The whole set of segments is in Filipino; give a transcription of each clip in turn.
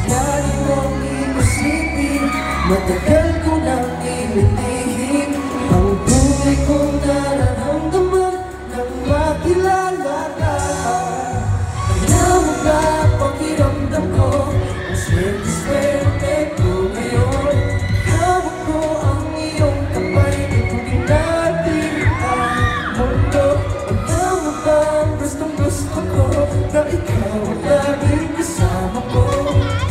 Lagi mong iisipin, matagal ko nang inilihim ang buhay kong nararamdaman nang makilala ka. Alam mo ba, pakiramdam ko ang swerte-swerte ko ngayon. Hawak ko ang iyong kamay, ibigin natin ang mundo. Alam mo ba, gustong-gusto ko na ikaw ang laging kasama ko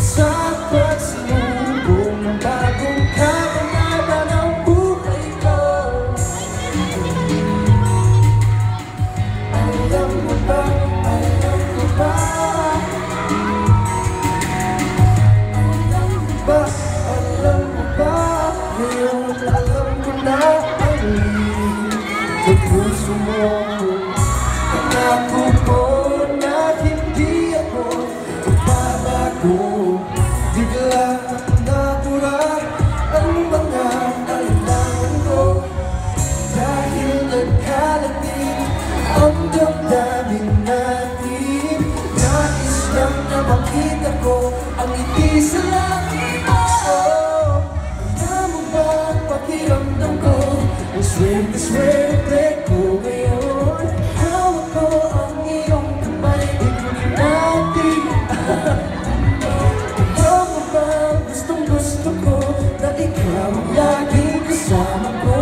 sa pagsalubong ng bagong kabanata ng buhay ko. Alam mo ba, alam mo ba, alam mo ba, ngayon alam ko na ang lihim ng puso mo. Pangako ko na hindi ako magbabago. Bigla nabura ang mga kailangan ko, dahil nagkalating ang damdamin natin. Nais lang na makita ko ang ngiti sa langit mo. Alam mo ba, pakiramdam ko ang swerte-swerte ko ngayon. Hawak ko ang iyong kamay, ibigin natin ang mundo. Alam mo ba, gustong-gusto ko na ikaw ang laging kasama ko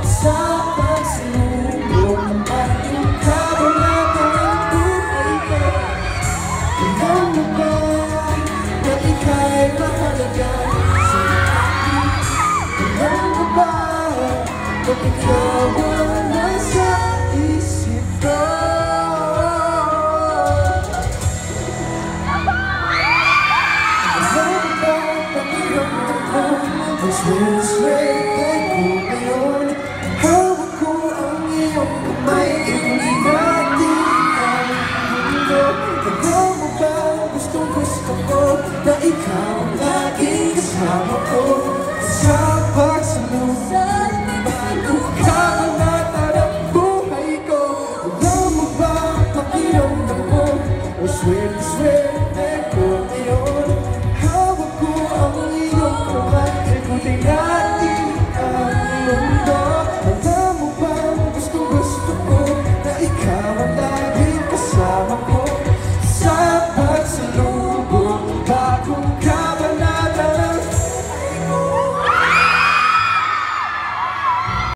sa pagsalubong ng ating kabanata ng buhay ko. Alam mo ba na ika'y mahalaga sa akin? Alam mo ba na ikaw ang nasa isip ko? Alam mo ba, pakiramdam ko ang swerte-swerte ko ngayon. Hawak ko ang iyong kamay, ibigin natin ang mundo. Alam mo ba, gustong-gusto ko na ikaw ang laging kasama ko